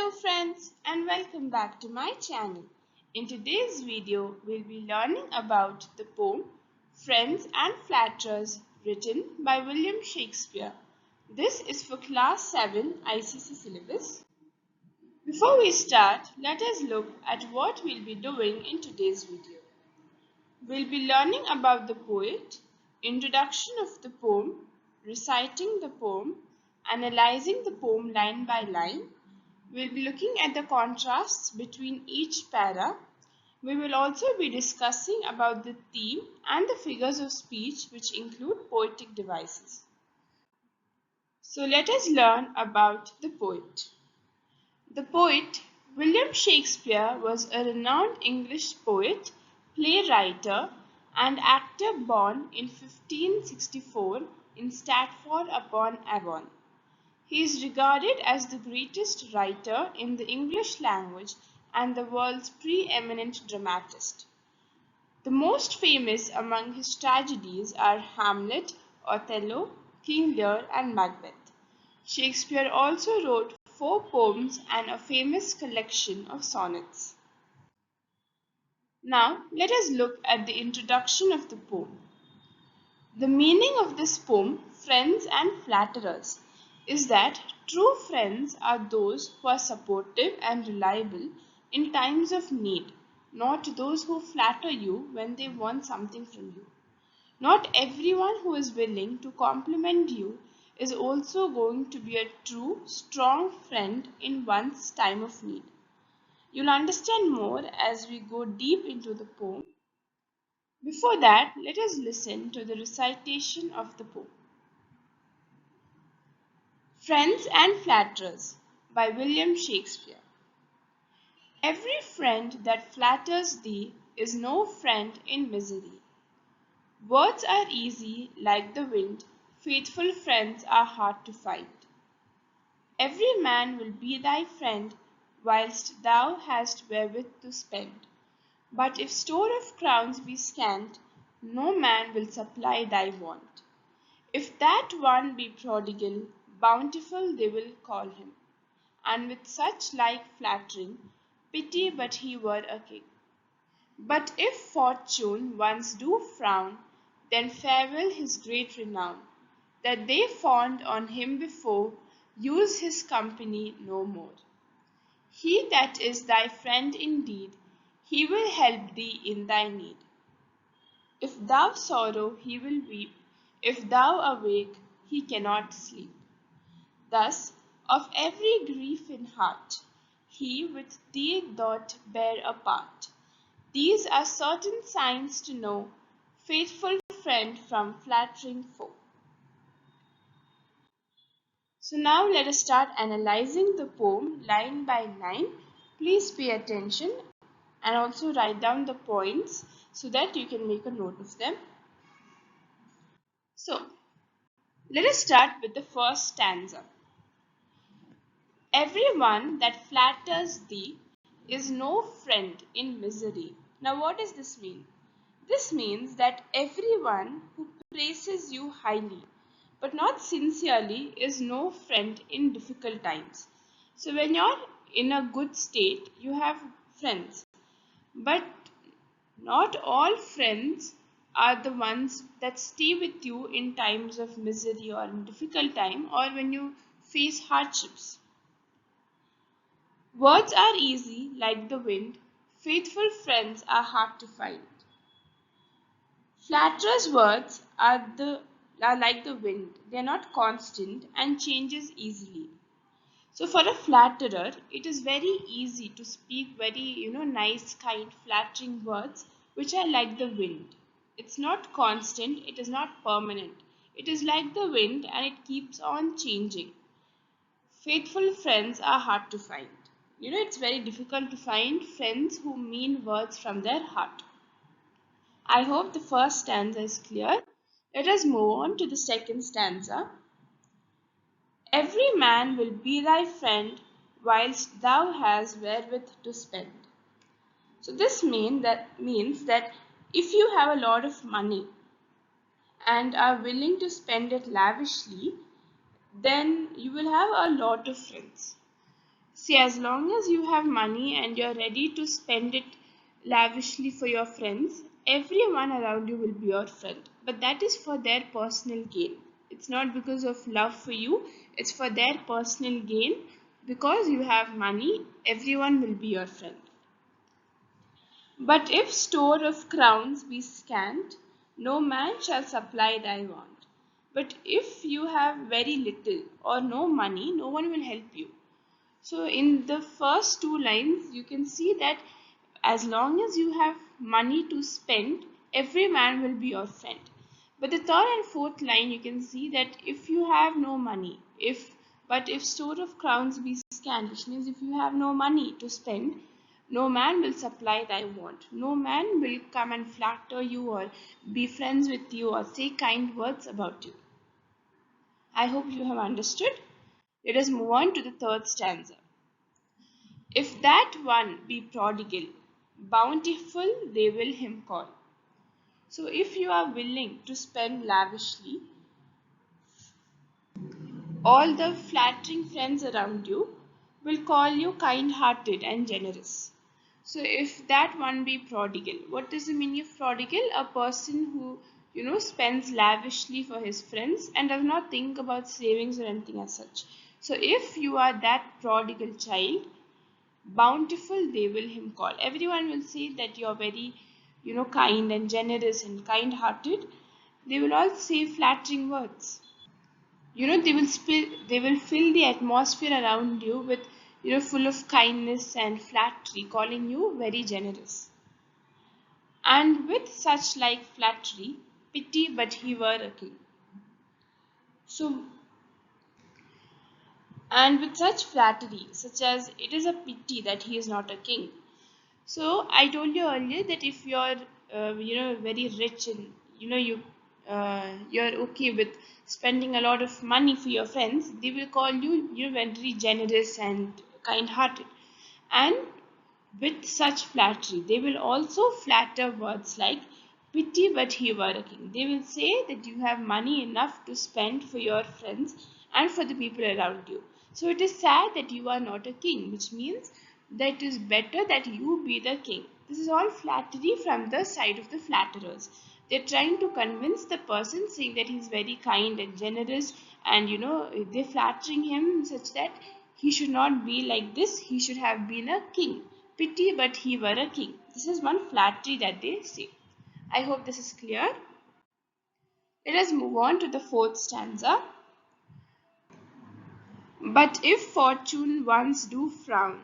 Hello friends and welcome back to my channel. In today's video, we'll be learning about the poem Friends and Flatterers written by William Shakespeare. This is for class 7 Icse syllabus. Before we start, let us look at what we'll be doing in today's video. We'll be learning about the poet, introduction of the poem, reciting the poem, analyzing the poem line by line. We'll be looking at the contrasts between each para. We will also be discussing about the theme and the figures of speech which include poetic devices. So let us learn about the poet. The poet William Shakespeare was a renowned English poet, playwright, and actor born in 1564 in Stratford-upon-Avon. He is regarded as the greatest writer in the English language and the world's preeminent dramatist. The most famous among his tragedies are Hamlet, Othello, King Lear, and Macbeth. Shakespeare also wrote 4 poems and a famous collection of sonnets. Now, let us look at the introduction of the poem. The meaning of this poem, Friends and Flatterers, is that true friends are those who are supportive and reliable in times of need, not those who flatter you when they want something from you. Not everyone who is willing to compliment you is also going to be a true, strong friend in one's time of need. You'll understand more as we go deep into the poem. Before that, let us listen to the recitation of the poem. Friends and Flatterers by William Shakespeare. Every friend that flatters thee is no friend in misery. Words are easy like the wind, faithful friends are hard to find. Every man will be thy friend whilst thou hast wherewith to spend. But if store of crowns be scant, no man will supply thy want. If that one be prodigal, bountiful they will call him, and with such like flattering, pity but he were a king. But if fortune once do frown, then farewell his great renown, that they fawned on him before, use his company no more. He that is thy friend indeed, he will help thee in thy need. If thou sorrow, he will weep, if thou awake, he cannot sleep. Thus, of every grief in heart, he with thee doth bear a part. These are certain signs to know, faithful friend from flattering foe. So now let us start analyzing the poem line by line. Please pay attention and also write down the points so that you can make a note of them. So, let us start with the first stanza. Everyone that flatters thee is no friend in misery. Now what does this mean? This means that everyone who praises you highly but not sincerely is no friend in difficult times. So when you're in a good state, you have friends. But not all friends are the ones that stay with you in times of misery or in difficult time or when you face hardships. Words are easy like the wind, faithful friends are hard to find. Flatterers' words are like the wind, they are not constant and changes easily. So for a flatterer, it is very easy to speak very nice, kind, flattering words which are like the wind. It's not constant, it is not permanent. It is like the wind and it keeps on changing. Faithful friends are hard to find. It's very difficult to find friends who mean words from their heart. I hope the first stanza is clear. Let us move on to the second stanza. Every man will be thy friend whilst thou hast wherewith to spend. So this means that if you have a lot of money and are willing to spend it lavishly, then you will have a lot of friends. See, as long as you have money and you're ready to spend it lavishly for your friends, everyone around you will be your friend. But that is for their personal gain. It's not because of love for you, it's for their personal gain. Because you have money, everyone will be your friend. But if store of crowns be scant, no man shall supply thy want. But if you have very little or no money, no one will help you. So in the first two lines, you can see that as long as you have money to spend, every man will be your friend. But the third and fourth line, you can see that if you have no money, if store of crowns be scant, which means if you have no money to spend, no man will supply thy want. No man will come and flatter you or be friends with you or say kind words about you. I hope you have understood. Let us move on to the third stanza. If that one be prodigal, bountiful they will him call. So if you are willing to spend lavishly, all the flattering friends around you will call you kind-hearted and generous. So if that one be prodigal, what does the meaning of prodigal? A person who spends lavishly for his friends and does not think about savings or anything as such. So if you are that prodigal child, bountiful they will him call. Everyone will say that you are very kind and generous and kind-hearted. They will all say flattering words. They will fill the atmosphere around you with full of kindness and flattery, calling you very generous. And with such like flattery, pity but he were a king. So, and with such flattery, such as it is a pity that he is not a king. So I told you earlier that if you're very rich and you're okay with spending a lot of money for your friends, they will call you very generous and kind-hearted. And with such flattery, they will also flatter words like pity but he were a king. They will say that you have money enough to spend for your friends and for the people around you. So it is sad that you are not a king, which means that it is better that you be the king. This is all flattery from the side of the flatterers. They're trying to convince the person, saying that he's very kind and generous, and they're flattering him such that he should not be like this, he should have been a king. Pity but he were a king. This is one flattery that they say. I hope this is clear. Let us move on to the fourth stanza. But if fortune once do frown,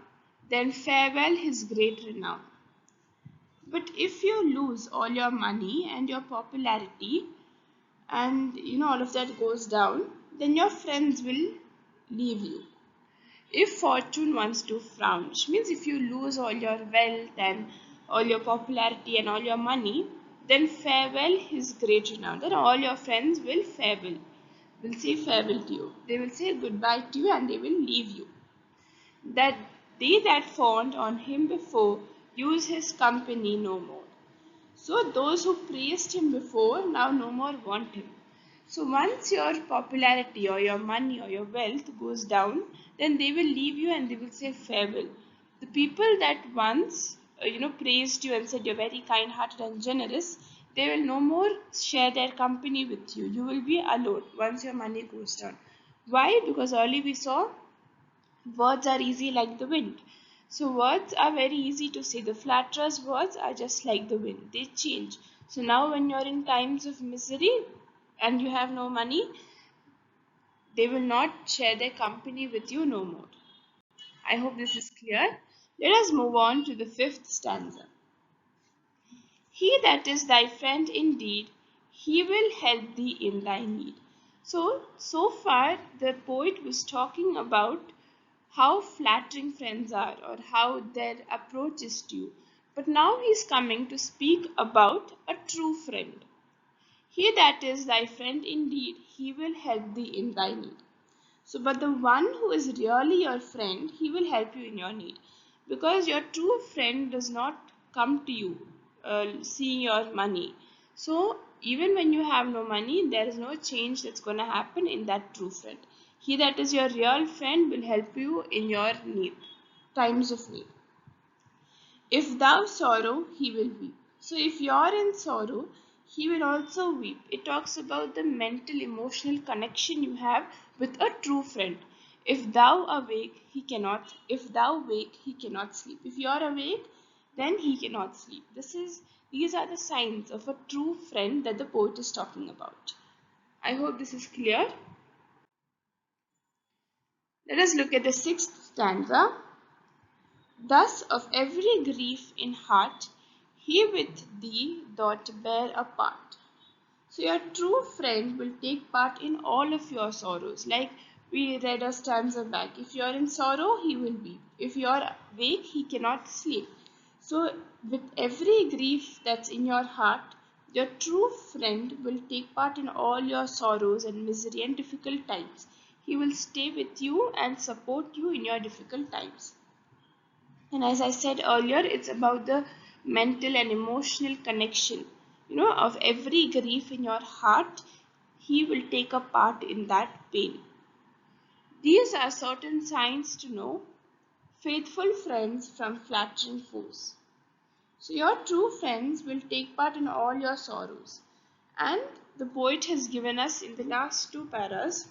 then farewell his great renown. But if you lose all your money and your popularity, and all of that goes down, then your friends will leave you. If fortune wants to frown, which means if you lose all your wealth and all your popularity and all your money, then farewell his great renown. Then all your friends will say farewell to you. They will say goodbye to you and they will leave you. That they that fawned on him before use his company no more. So those who praised him before now no more want him. So once your popularity or your money or your wealth goes down, then they will leave you and they will say farewell. The people that once praised you and said you're very kind-hearted and generous, they will no more share their company with you. You will be alone once your money goes down. Why? Because early we saw words are easy like the wind. So words are very easy to say. The flatterers' words are just like the wind. They change. So now when you're in times of misery and you have no money, they will not share their company with you no more. I hope this is clear. Let us move on to the fifth stanza. He that is thy friend indeed, he will help thee in thy need. So far the poet was talking about how flattering friends are or how their approach is to you. But now he is coming to speak about a true friend. He that is thy friend indeed, he will help thee in thy need. So, but the one who is really your friend, he will help you in your need. Because your true friend does not come to you seeing your money. So, even when you have no money, there is no change that's going to happen in that true friend. He that is your real friend will help you in your need, times of need. If thou sorrow, he will weep. So if you're in sorrow, he will also weep. It talks about the mental, emotional connection you have with a true friend. If thou awake, he cannot. If thou wake, he cannot sleep. If you're awake, then he cannot sleep. These are the signs of a true friend that the poet is talking about. I hope this is clear. Let us look at the sixth stanza. Thus of every grief in heart, he with thee doth bear a part. So your true friend will take part in all of your sorrows. Like we read a stanza back. If you are in sorrow, he will weep. If you are awake, he cannot sleep. So with every grief that's in your heart, your true friend will take part in all your sorrows and misery and difficult times. He will stay with you and support you in your difficult times. And as I said earlier, it's about the mental and emotional connection, of every grief in your heart. He will take a part in that pain. These are certain signs to know faithful friends from flattering foes. So your true friends will take part in all your sorrows. And the poet has given us in the last two paras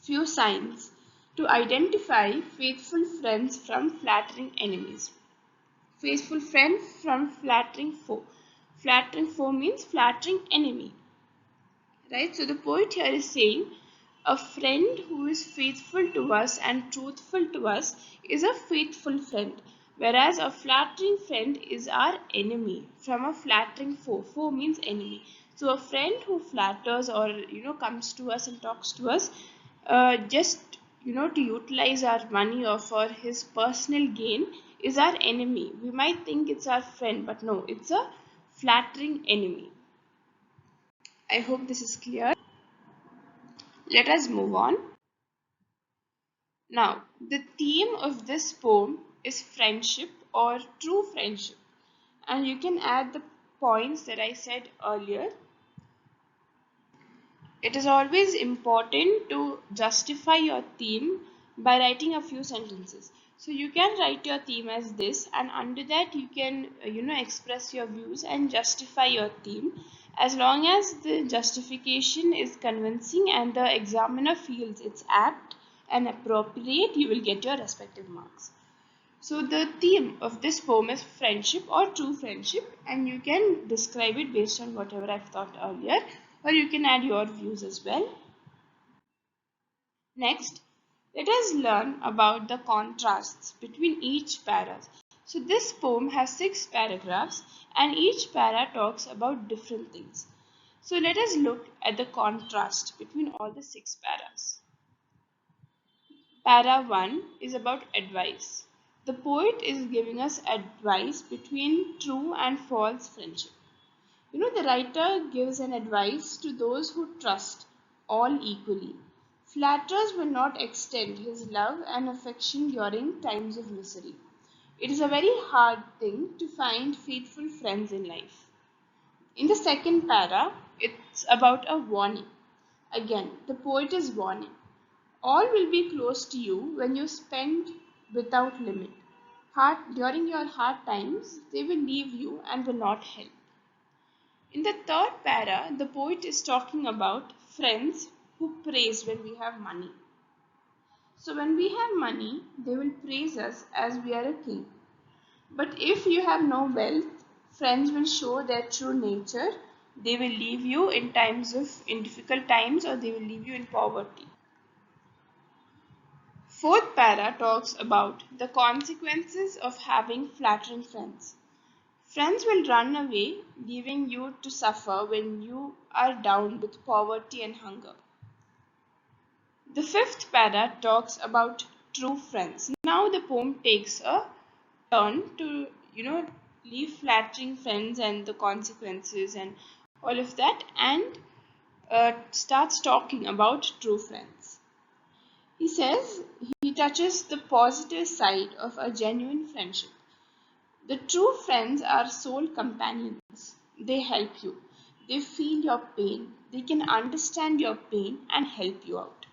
few signs to identify faithful friends from flattering enemies. Faithful friend from flattering foe. Flattering foe means flattering enemy. Right? So the poet here is saying a friend who is faithful to us and truthful to us is a faithful friend. Whereas a flattering friend is our enemy from a flattering foe. Foe means enemy. So a friend who flatters or comes to us and talks to us just to utilize our money or for his personal gain is our enemy. We might think it's our friend, but no, it's a flattering enemy. I hope this is clear. Let us move on. Now, the theme of this poem is friendship or true friendship. And you can add the points that I said earlier. It is always important to justify your theme by writing a few sentences. So you can write your theme as this, and under that you can express your views and justify your theme. As long as the justification is convincing and the examiner feels it's apt and appropriate, you will get your respective marks. So the theme of this poem is friendship or true friendship, and you can describe it based on whatever I've thought earlier, or you can add your views as well. Next, let us learn about the contrasts between each para. So this poem has 6 paragraphs and each para talks about different things. So let us look at the contrast between all the 6 paras. Para 1 is about advice. The poet is giving us advice between true and false friendship. The writer gives an advice to those who trust all equally. Flatterers will not extend his love and affection during times of misery. It is a very hard thing to find faithful friends in life. In the second para, it's about a warning. Again, the poet is warning. All will be close to you when you spend without limit. During your hard times, they will leave you and will not help. In the third para, the poet is talking about friends who praise when we have money. So when we have money, they will praise us as we are a king. But if you have no wealth, friends will show their true nature. They will leave you in difficult times, or they will leave you in poverty. Fourth para talks about the consequences of having flattering friends. Friends will run away, leaving you to suffer when you are down with poverty and hunger. The fifth para talks about true friends. Now the poem takes a turn to, leave flattering friends and the consequences and all of that, and starts talking about true friends. He says he touches the positive side of a genuine friendship. The true friends are soul companions. They help you. They feel your pain. They can understand your pain and help you out.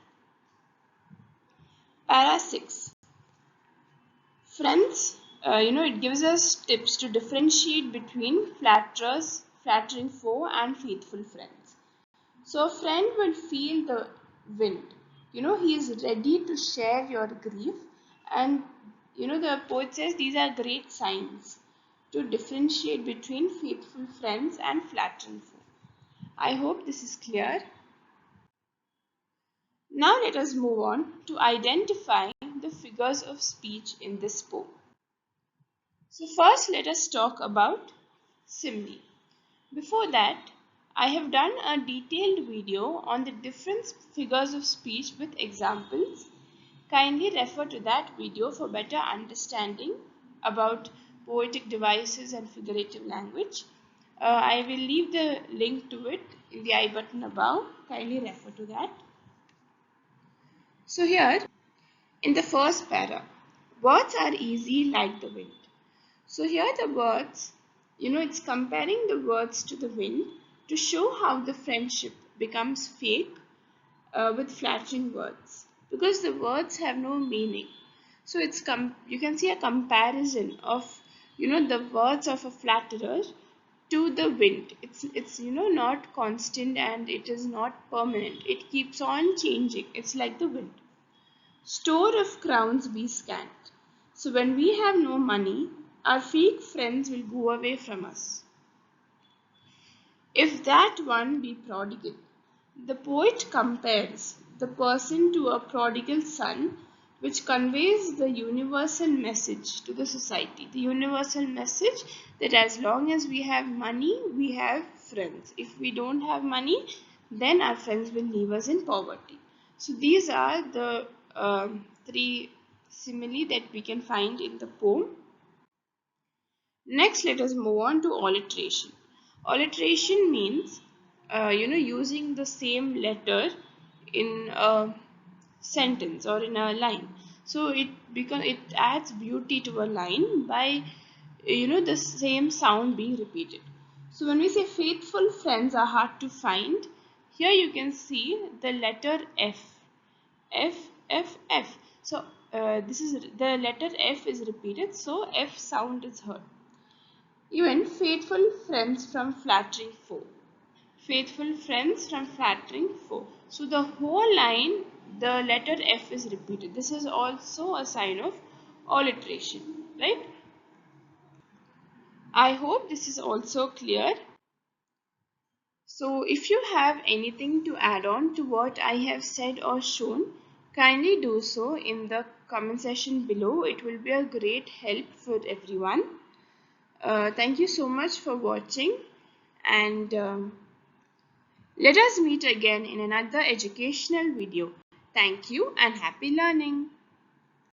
Para 6. Friends, it gives us tips to differentiate between flatterers, flattering foe, and faithful friends. So a friend will feel the wind. He is ready to share your grief, and the poet says these are great signs to differentiate between faithful friends and flattering foe. I hope this is clear. Now let us move on to identify the figures of speech in this poem. So first let us talk about simile. Before that, I have done a detailed video on the different figures of speech with examples. Kindly refer to that video for better understanding about poetic devices and figurative language. I will leave the link to it in the I button above. Kindly refer to that. So here, in the first para, words are easy like the wind. So here the words, it's comparing the words to the wind to show how the friendship becomes fake with flattering words, because the words have no meaning. So you can see a comparison of the words of a flatterer to the wind. It's not constant and it is not permanent. It keeps on changing. It's like the wind. Store of crowns be scant. So when we have no money, our fake friends will go away from us. If that one be prodigal, the poet compares the person to a prodigal son, which conveys the universal message to the society. The universal message that as long as we have money, we have friends. If we don't have money, then our friends will leave us in poverty. So these are the three simile that we can find in the poem. Next, let us move on to alliteration. Alliteration means, using the same letter in a sentence or in a line. So it adds beauty to a line by, the same sound being repeated. So when we say faithful friends are hard to find, here you can see the letter F. F, F, F. So this is the letter F is repeated, so F sound is heard. Even faithful friends from flattering foe. Faithful friends from flattering foe. So the whole line, the letter F is repeated. This is also a sign of alliteration, right? I hope this is also clear. So if you have anything to add on to what I have said or shown, kindly do so in the comment section below. It will be a great help for everyone. Thank you so much for watching, and let us meet again in another educational video. Thank you and happy learning.